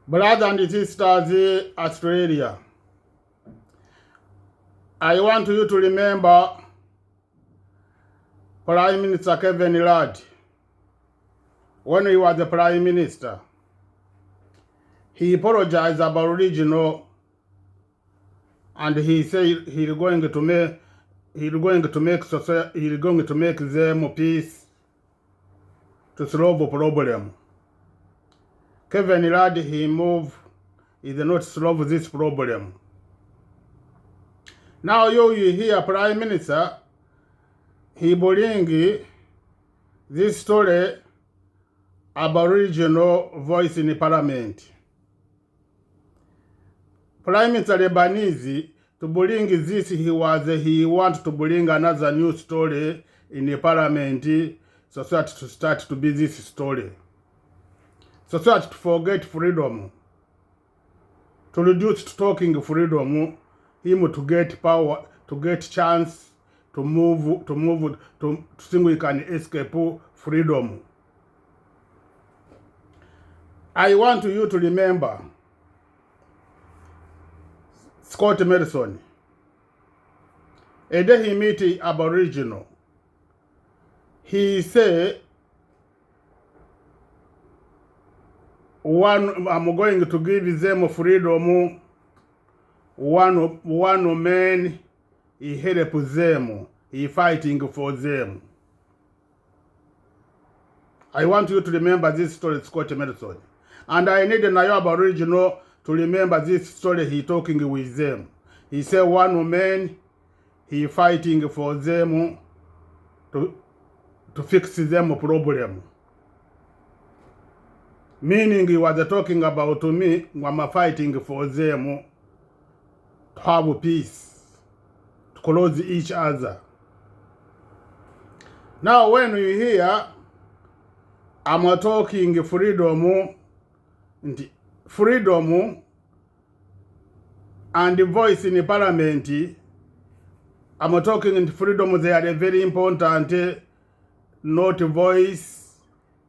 Brothers and sisters in Australia, I want you to remember Prime Minister Kevin Rudd. When he was the Prime Minister, he apologized about Aboriginal, and he said he's going to make them peace to solve the problem. Kevin Rudd, he moved, he did not solve this problem. Now you hear Prime Minister, he bring this story Aboriginal voice in the Parliament. Prime Minister Lebanese, to bring this, he want to bring another new story in the Parliament, so that to start to be this story. So that to forget freedom, to reduce talking freedom, him to get power, to get chance to move, to think we can escape freedom. I want you to remember Scott Morrison. A day he meet Aboriginal, he say, I'm going to give them freedom. One man, he help them, he fighting for them. I want you to remember this story, Scott Morrison. And I need another Aboriginal to remember this story, he talking with them. He said one man, he fighting for them to fix them problem. Meaning he was talking about to me, I'm fighting for them to have peace, to close each other. Now when you hear, I'm talking freedom and the voice in the Parliament, I'm talking in freedom, they are very important, not voice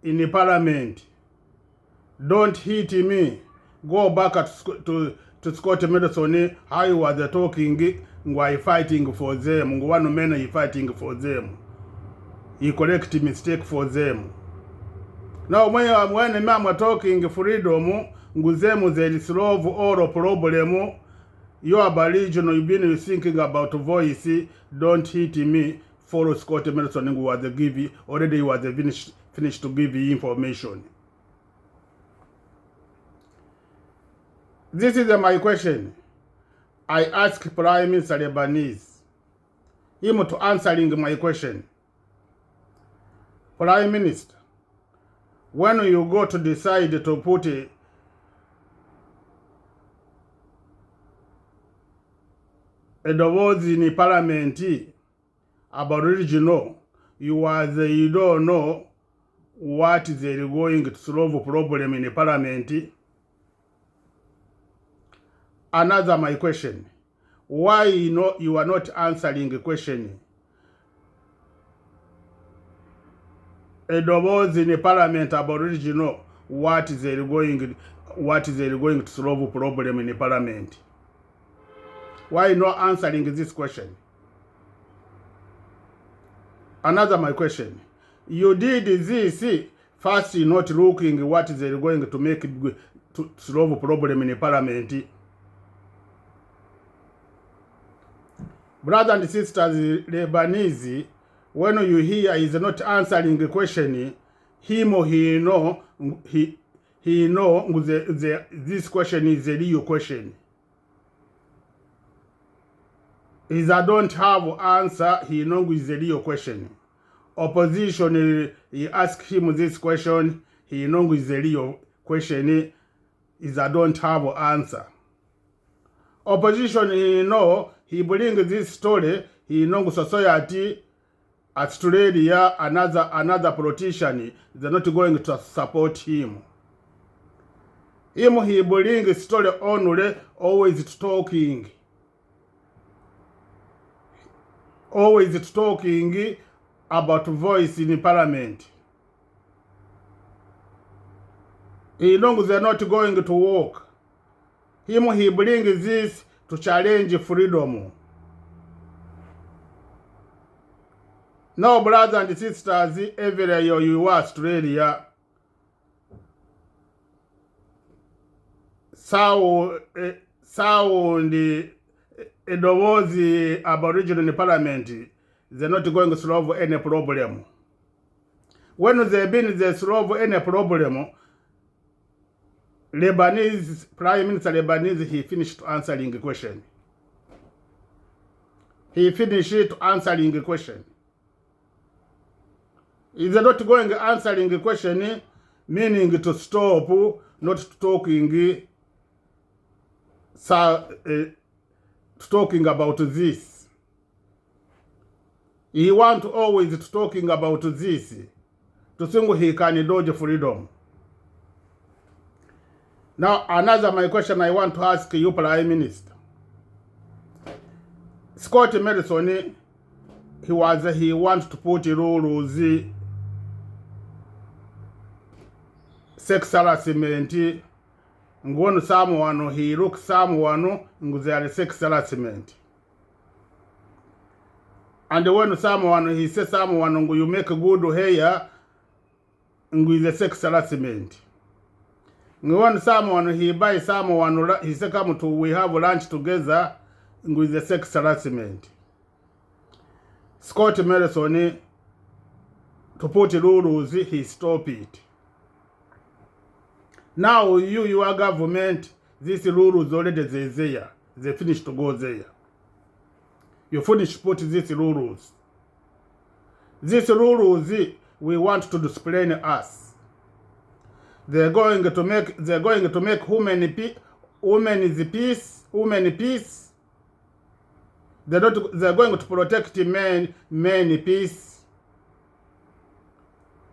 in the Parliament. Don't hit me. Go back to Scott Morrison, how he was talking, while fighting for them. One man he fighting for them. He correct mistake for them. Now when I'm talking freedom, nguzemu they solve all problem. You Aboriginal, you've been thinking about voice. Don't hit me. Follow Scott Morrison, who was already was finished to give you information. This is my question. I ask Prime Minister Lebanese, him to answering my question. Prime Minister, when you go to decide to put a divorce in the Parliament, Aboriginal, you don't know what they're going to solve a problem in the Parliament. Another my question, why you are not answering the question? A divorce in the Parliament, Aboriginal, what is they going to solve a problem in the Parliament? Why not answering this question? Another my question, you did this first, not looking what is they going to make to solve a problem in the Parliament. Brothers and sisters, Lebanese, when you hear is not answering the question, him or he know this question is a real question. If I don't have answer, he knows it's a real question. Opposition, he ask him this question, he knows it's a real question. If I don't have answer. Opposition, he bring this story, he knows society, Australia, another politician, they're not going to support him. He bring story only, always talking about voice in the Parliament. He knows they're not going to work. He brings this to challenge freedom. Now, brothers and sisters, everywhere you are, Australia, sound the Aboriginal in Parliament, they're not going to solve any problem. When they solve any problem, Prime Minister Lebanese, he finished answering the question. He finished answering the question. If they're not going answering the question, meaning to stop, not talking about this. He want always talking about this. To think he can dodge freedom. Now, another my question I want to ask you, Prime Minister. Scott Morrison, he wants to put rules, sex harassment. Ngwonu someone, he look someone, there sex harassment. And when someone, he says someone, you make good hair, with the sex harassment. When someone, he buy someone, he say come to, we have lunch together, with the sex harassment. Scott Morrison, to put rules, he stop it. Now your government, this rules already there. They finished to go there. You finish to put these rules. These rules we want to discipline us. They're going to make women peace. They're going to protect men peace.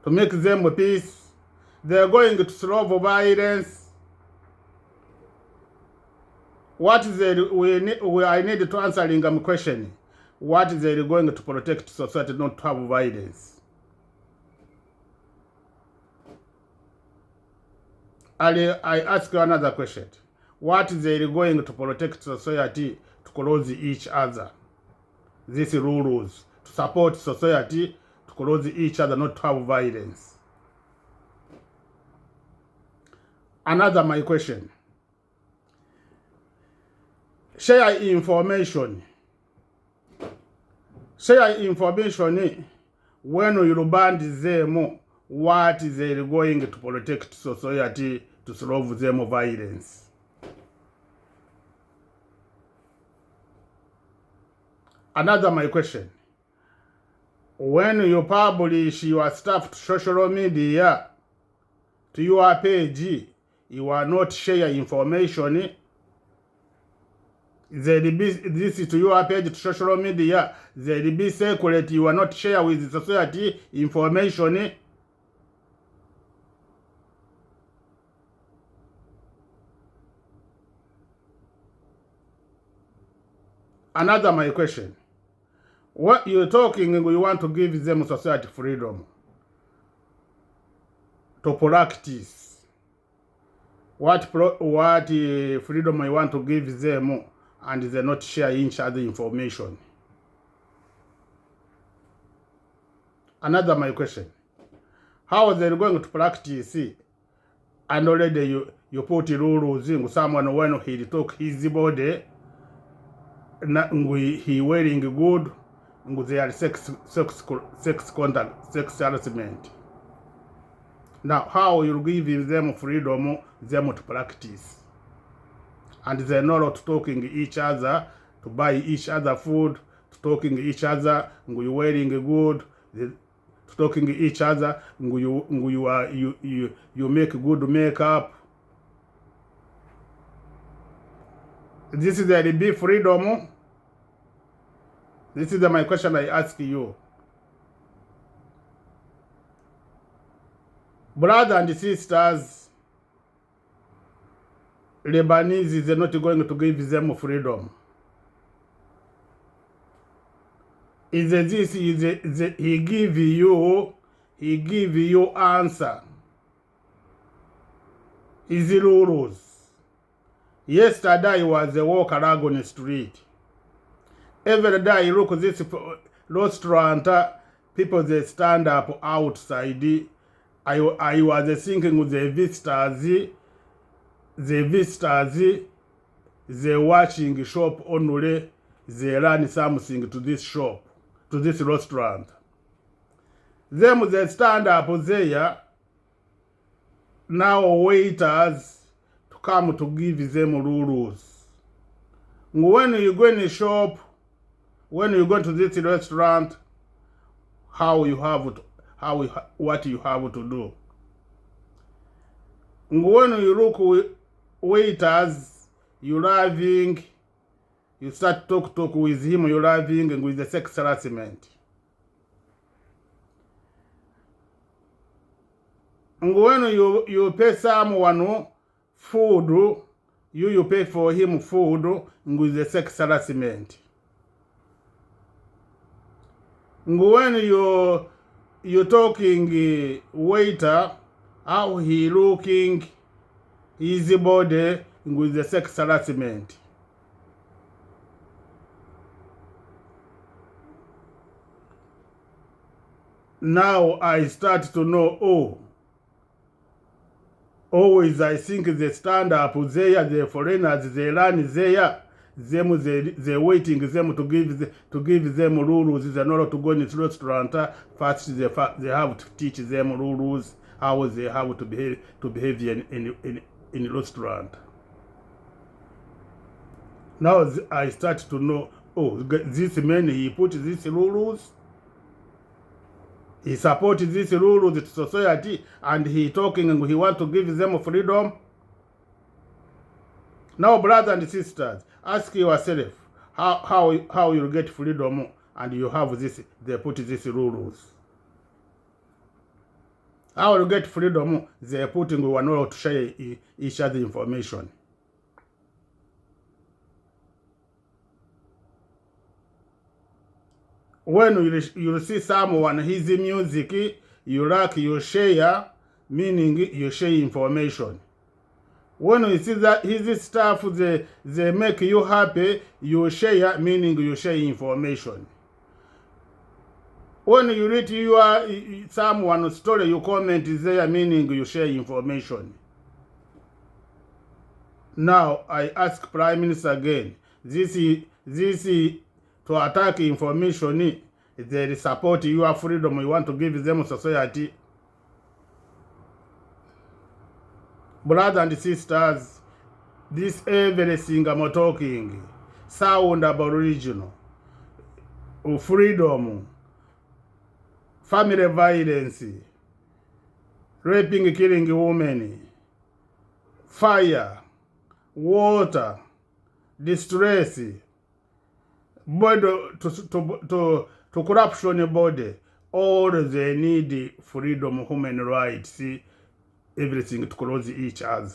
To make them peace. They're going to solve violence. What is I need to answering a question. What is they going to protect society not to have violence? I ask you another question. What is they going to protect society to close each other? These rules to support society to close each other, not to have violence. Another my question. Share information. Share information when you band them what is they going to protect society to solve them violence. Another my question. When you publish your stuff to social media, to your page, you are not share information. This is to your page to social media. There be secret. You are not share with the society information. Another my question. What you're talking, you want to give them society freedom to practice. What freedom I want to give them, and they not share each other information. Another my question. How are they going to practice? And already you put rules in someone when he talk his body, he wearing good, they are sex contact, sex harassment. Now, how you give them freedom, them to practice? And they're not talking each other, to buy each other food, to talking each other, you wearing good, to talking each other, you make good makeup. This is the big freedom. This is my question I ask you. Brothers and sisters, Lebanese is not going to give them freedom. Is this he give you answer. his rules. Yesterday was a walk around the street. Every day you look at this restaurant, people they stand up outside. I was thinking with the visitors, they watching shop only, they learn something to this shop, to this restaurant. Them they stand up there, now waiters to come to give them rules. When you go in the shop, when you go to this restaurant, what you have to do. When you look with waiters, you laughing, you start talk with him, you laughing, and with the sex harassment. And when you pay someone food, you pay for him food with the sex harassment. And when you talking waiter, how he looking, his body with the sex harassment. Now I start to know, always I think they stand up there, the foreigners, they run there, they waiting them to give them rules in order to go in this restaurant. First they have to teach them rules, how they have to behave in the restaurant. Now I start to know, this man, he put these rules, he supports these rules to society, and he talking and he want to give them freedom. Now, brothers and sisters, ask yourself how you get freedom and you have this, they put these rules. How you get freedom, they're putting one order to share each other information. When you see someone, his music, you like, you share, meaning you share information. When you see that his stuff, they make you happy, you share, meaning you share information. When you read someone's story, you comment there, meaning you share information. Now, I ask Prime Minister again, this to attack information, they support your freedom, you want to give them society. Brothers and sisters, this everything I'm talking, sound Aboriginal, freedom, family violence, raping, killing women, fire, water, distress, body to corruption body, all they need freedom, human rights, everything to close each other.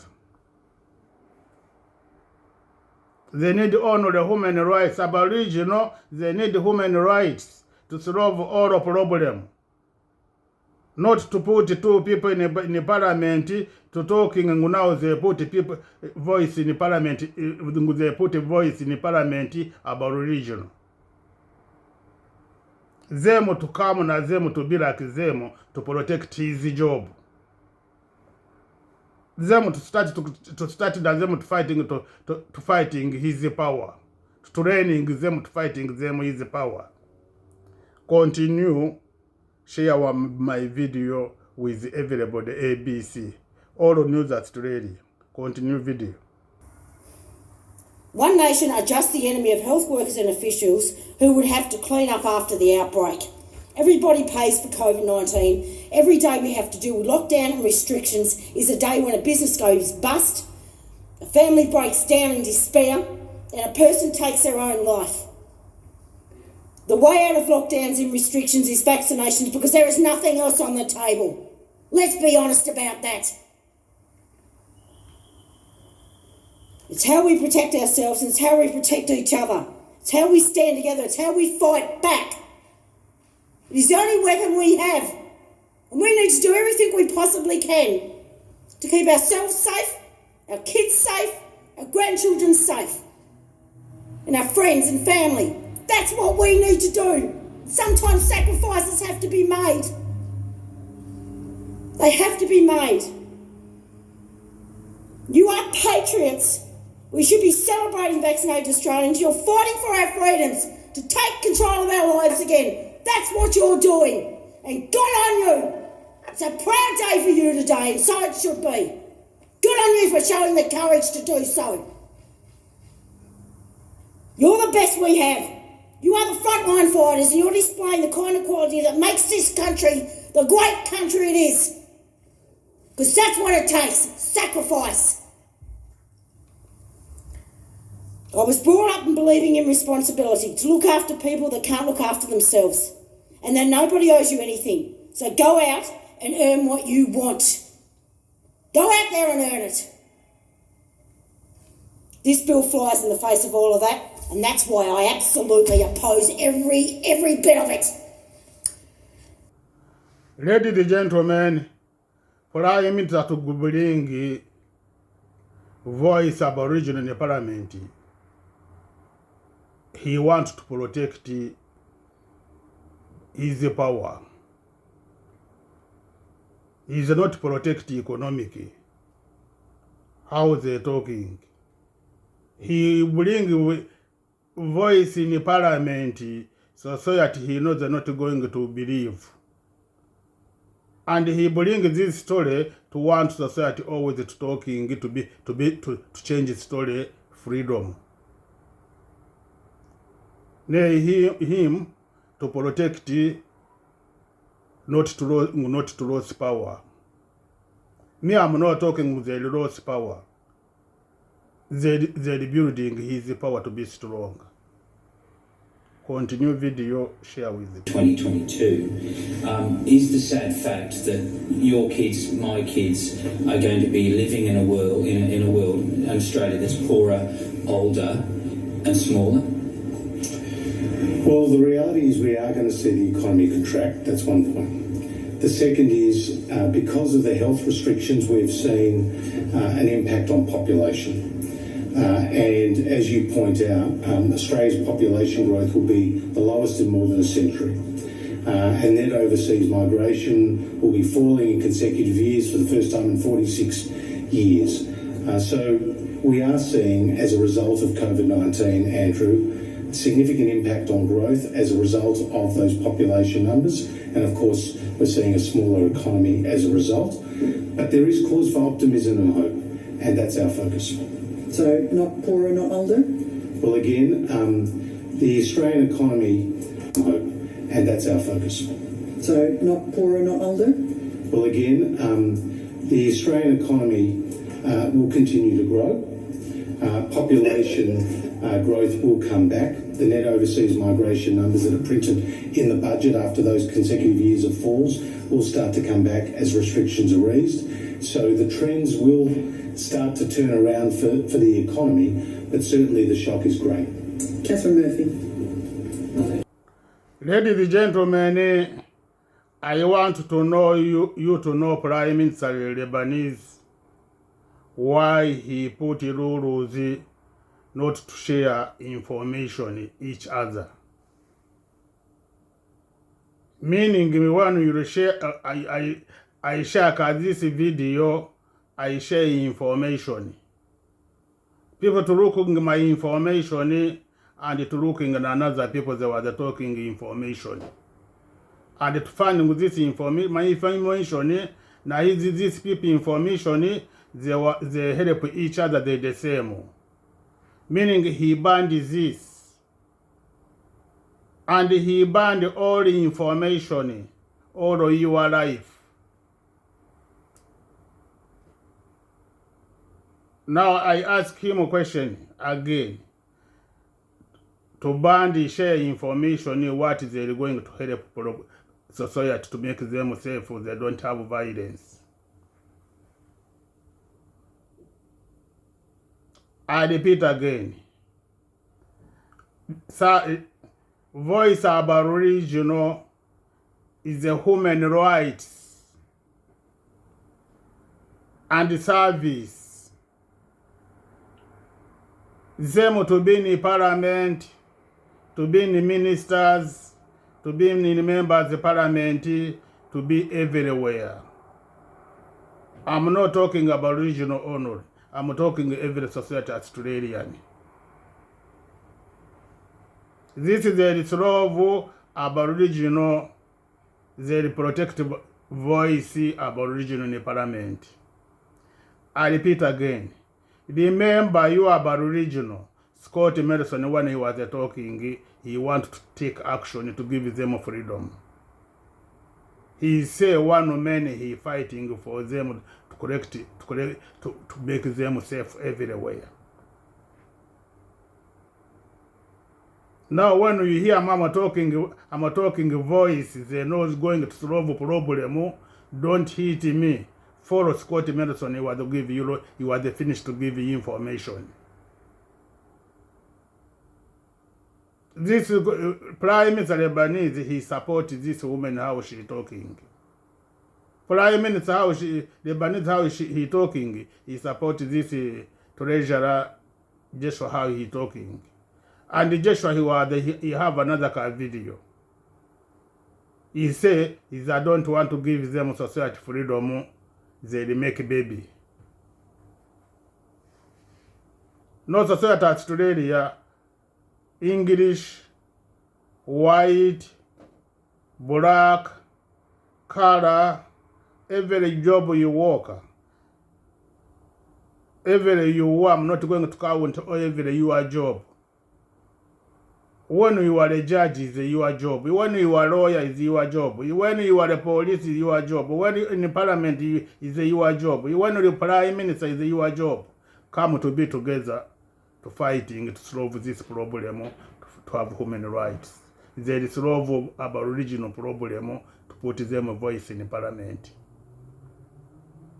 They need honor the human rights. Aboriginal, they need human rights to solve all the problem. Not to put two people in the parliament to talking, and now they put people voice in the parliament. They put a voice in the parliament about religion. Them to come and them to be like them to protect his job. Them to start them to fighting his power, training them to fighting them his power. Continue. Share my video with everybody, ABC. All News Australia. Continue video. One Nation are just the enemy of health workers and officials who would have to clean up after the outbreak. Everybody pays for COVID-19. Every day we have to deal with lockdown and restrictions is a day when a business goes bust, a family breaks down in despair, and a person takes their own life. The way out of lockdowns and restrictions is vaccinations because there is nothing else on the table. Let's be honest about that. It's how we protect ourselves and it's how we protect each other. It's how we stand together. It's how we fight back. It is the only weapon we have. And we need to do everything we possibly can to keep ourselves safe our kids safe, our grandchildren safe, and our friends and family. That's what we need to do. Sometimes sacrifices have to be made. They have to be made. You are patriots. We should be celebrating vaccinated Australians. You're fighting for our freedoms, to take control of our lives again. That's what you're doing. And good on you. It's a proud day for you today, and so it should be. Good on you for showing the courage to do so. You're the best we have. You are the frontline fighters, and you're displaying the kind of quality that makes this country the great country it is. Because that's what it takes, sacrifice. I was brought up in believing in responsibility, to look after people that can't look after themselves, and that nobody owes you anything. So go out and earn what you want. Go out there and earn it. This bill flies in the face of all of that, and that's why I absolutely oppose every bit of it. Ladies and gentlemen, Prime Minister to bring voice Aboriginal in the Parliament. He wants to protect his power. He is not protect economic. How they talking? He bring voice in the Parliament so that he knows they're not going to believe. And he brings this story to want society always to talking to change its story freedom. Him to protect, not to lose power. Me, I'm not talking with the lost power. They're building his power to be strong. Continue video, share with it. 2022 is the sad fact that your kids, my kids, are going to be living in a world, in Australia that's poorer, older, and smaller. Well, the reality is we are going to see the economy contract. That's one point. The second is because of the health restrictions, we've seen an impact on population. And as you point out, Australia's population growth will be the lowest in more than a century. And net overseas migration will be falling in consecutive years for the first time in 46 years. So we are seeing, as a result of COVID-19, Andrew, significant impact on growth as a result of those population numbers. And of course, we're seeing a smaller economy as a result. But there is cause for optimism and hope, and that's our focus. So not poorer, not older? Well, again, the Australian economy, hope, and that's our focus. So not poorer, not older? Well, again, the Australian economy will continue to grow. Population growth will come back. The net overseas migration numbers that are printed in the budget after those consecutive years of falls will start to come back as restrictions are eased. So the trends will start to turn around for the economy, but certainly the shock is great. Catherine Murphy. Ladies and gentlemen, I want to know you to know Prime Minister Lebanese why he put rules not to share information each other. Meaning when you share, I share this video, I share information. People to looking my information and to looking at another people that were talking information. And to find with this information, my information, now these people information, they help each other, they the same. Meaning he banned this. And he banned all the information, all of your life. Now I ask him a question again. To ban the share information, what is they going to help society to make them safe so they don't have violence? I repeat again. Voice Aboriginal is a human rights and service them to be in parliament, to be in ministers, to be in members of parliament, to be everywhere. I'm not talking about regional honor. I'm talking every society Australian. This is the role of Aboriginal, the protective voice Aboriginal in the parliament. I repeat again. Remember, you are Aboriginal. Scott Morrison, when he was talking, he wanted to take action to give them freedom. He say one man he fighting for them to make them safe everywhere. Now when you hear Mama talking, I'm talking voice, they know it's going to solve a problem. Don't hit me. Follow Scott Morrison, he was finished to give you information. This Prime Minister Lebanese, he supports this woman how she talking. Prime Minister Lebanese how he talking, he supports this treasurer Joshua how he talking. And Joshua he have another video. He say I don't want to give them society freedom, they make baby. No society Australia, English, white, black, color, every job you work, every you work, I'm not going to count every your job. When you are a judge, is your job. When you are a lawyer, is your job. When you are a police, is your job. When in the parliament, is your job. When you are prime minister, is your job. Come to be together to fighting to solve this problem, to have human rights. There is solve Aboriginal problem to put them a voice in the parliament.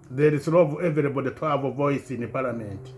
There is love everybody to have a voice in the parliament.